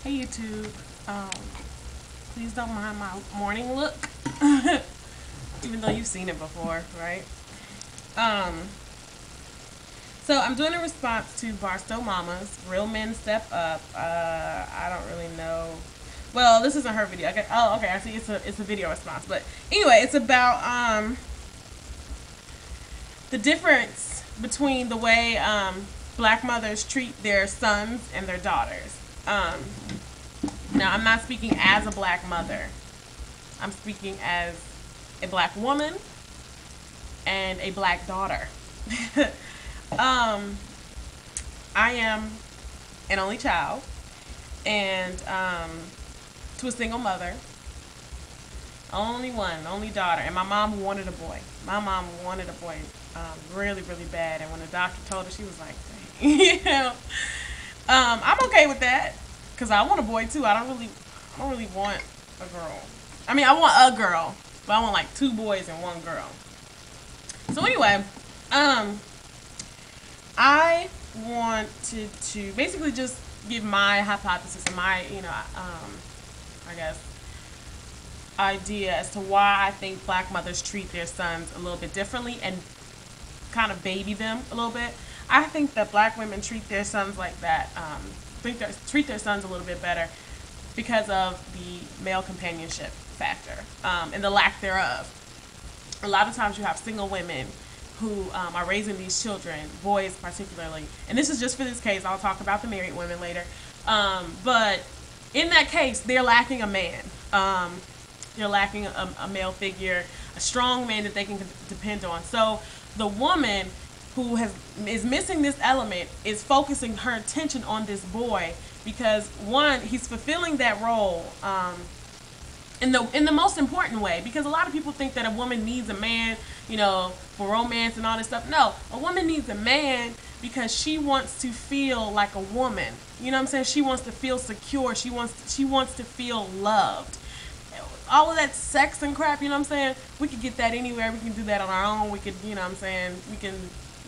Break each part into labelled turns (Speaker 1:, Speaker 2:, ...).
Speaker 1: Hey YouTube, please don't mind my morning look, even though you've seen it before, right? Um, so I'm doing a response to Barstow Mama's Real Men Step Up. I don't really know. Well, this isn't her video. Okay. Oh, okay. I see. It's a video response, but anyway, it's about the difference between the way black mothers treat their sons and their daughters. Now, I'm not speaking as a black mother. I'm speaking as a black woman and a black daughter. I am an only child and to a single mother. Only one, only daughter. And my mom wanted a boy. My mom wanted a boy really, really bad. And when the doctor told her, she was like, you know, I'm okay with that because I want a boy too. I don't really want a girl. I mean, I want a girl, but I want like 2 boys and 1 girl. So anyway, I wanted to basically just give my hypothesis and my, I guess, idea as to why I think black mothers treat their sons a little bit differently and kind of baby them a little bit. I think that black women treat their sons like that, treat their sons a little bit better because of the male companionship factor and the lack thereof. A lot of times you have single women who are raising these children, boys particularly, and this is just for this case. I'll talk about the married women later. But in that case, they're lacking a man. They're lacking a male figure, a strong man that they can depend on. So the woman who is missing this element is focusing her attention on this boy because, one, he's fulfilling that role in the most important way, because a lot of people think that a woman needs a man, for romance and all this stuff. No, a woman needs a man because she wants to feel like a woman. You know what I'm saying? She wants to feel secure. She wants to feel loved. All of that sex and crap, you know what I'm saying? We could get that anywhere. We can do that on our own. We could, we can,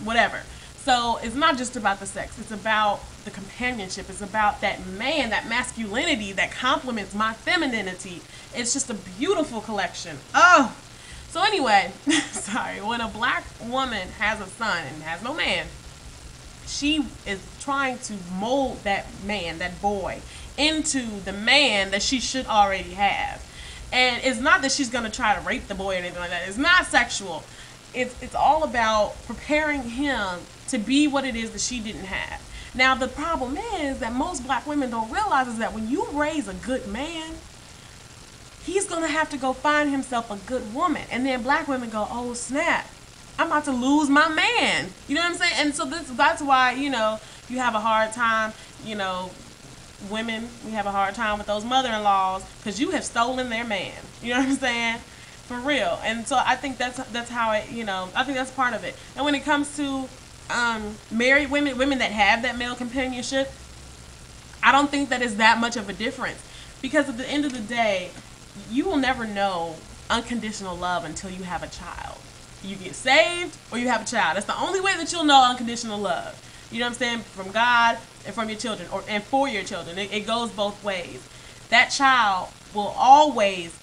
Speaker 1: whatever. So it's not just about the sex. It's about the companionship. It's about that man, that masculinity that complements my femininity. It's just a beautiful collection. Oh, so anyway, sorry. When a black woman has a son and has no man, she is trying to mold that man, that boy, into the man that she should already have. And it's not that she's going to try to rape the boy or anything like that. It's not sexual. It's all about preparing him to be what it is that she didn't have. Now, the problem is that most black women don't realize is that when you raise a good man, he's going to have to go find himself a good woman. And then black women go, oh, snap, I'm about to lose my man. You know what I'm saying? And so that's why, you have a hard time, women, we have a hard time with those mother-in-laws because you have stolen their man. You know what I'm saying? For real. And so I think that's how it, I think that's part of it. And when it comes to married women that have that male companionship, I don't think that is that much of a difference, because at the end of the day, you will never know unconditional love until you have a child. You get saved or you have a child. That's the only way that you'll know unconditional love. You know what I'm saying? From God and from your children, and for your children. It goes both ways. That child will always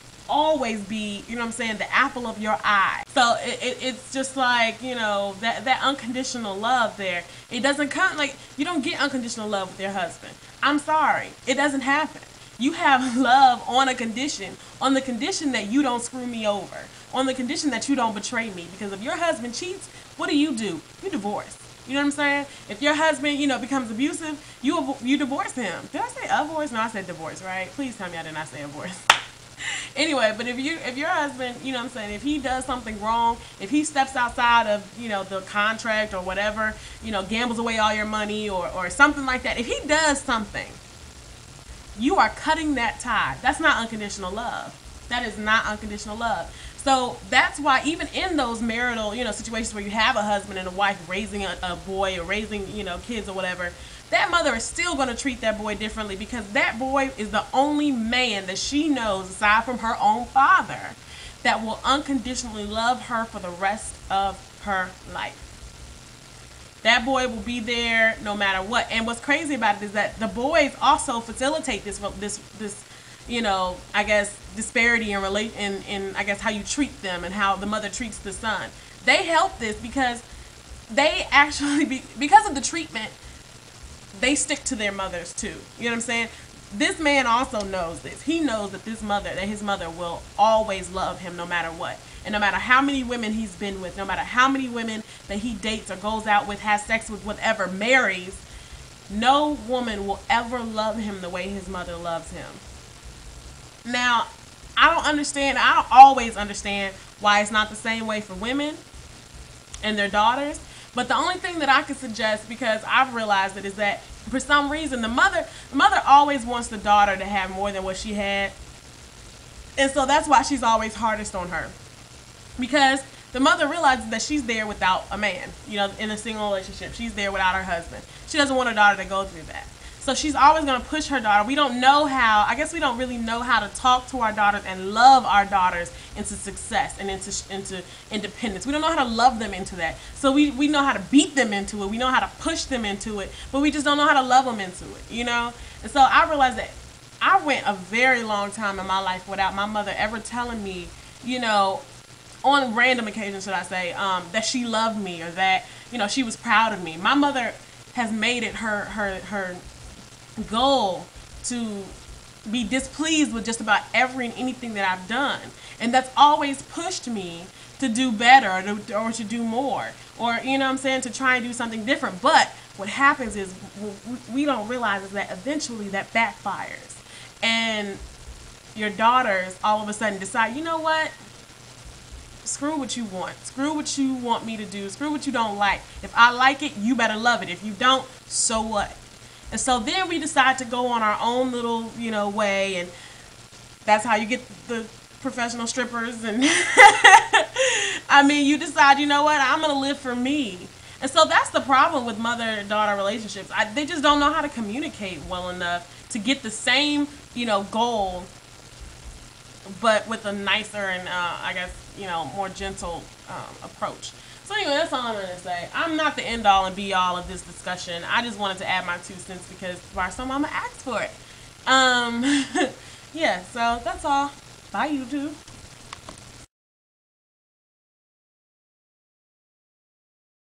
Speaker 1: be, the apple of your eye. So it's just like, that unconditional love there. It doesn't come, like, you don't get unconditional love with your husband. I'm sorry. It doesn't happen. You have love on a condition, on the condition that you don't screw me over, on the condition that you don't betray me. Because if your husband cheats, what do? You divorce. You know what I'm saying? If your husband, becomes abusive, you divorce him. Did I say divorce? No, I said divorce, right? Please tell me I did not say divorce. Anyway, but if your husband, if he does something wrong, if he steps outside of, the contract or whatever, gambles away all your money or something like that, if he does something, you are cutting that tie. That's not unconditional love. That is not unconditional love. So that's why even in those marital, situations where you have a husband and a wife raising a boy or raising, kids or whatever, that mother is still going to treat that boy differently, because that boy is the only man that she knows, aside from her own father, that will unconditionally love her for the rest of her life. That boy will be there no matter what. And what's crazy about it is that the boys also facilitate this I guess disparity in I guess how you treat them and how the mother treats the son. They help this because they actually because of the treatment, they stick to their mothers too. You know what I'm saying? This man also knows this. He knows that his mother will always love him no matter what. And no matter how many women he's been with, no matter how many women that he dates or goes out with, has sex with, whatever, marries, no woman will ever love him the way his mother loves him. Now, I don't always understand why it's not the same way for women and their daughters. But the only thing that I could suggest, because I've realized it, is that for some reason the mother always wants the daughter to have more than what she had. And so that's why she's always hardest on her. Because the mother realizes that she's there without a man, in a single relationship. She's there without her husband. She doesn't want her daughter to go through that. So she's always going to push her daughter. We don't really know how to talk to our daughters and love our daughters into success and into independence. We don't know how to love them into that. So we know how to beat them into it. We know how to push them into it, but we just don't know how to love them into it, And so I realized that I went a very long time in my life without my mother ever telling me, on random occasions, should I say, that she loved me or that, she was proud of me. My mother has made it her goal to be displeased with just about anything that I've done. And that's always pushed me to do better or to do more. Or, to try and do something different. But what happens is we don't realize is that eventually that backfires. And your daughters all of a sudden decide, you know what? Screw what you want. Screw what you want me to do. Screw what you don't like. If I like it, you better love it. If you don't, so what? And so then we decide to go on our own little, way, and that's how you get the professional strippers. And I mean, you decide, you know what, I'm going to live for me. And so that's the problem with mother-daughter relationships. They just don't know how to communicate well enough to get the same, goal, but with a nicer and, I guess, more gentle approach. So anyway, that's all I'm going to say. I'm not the end-all and be-all of this discussion. I just wanted to add my 2 cents because Barstow Mama asked for it. Yeah, so that's all. Bye, YouTube.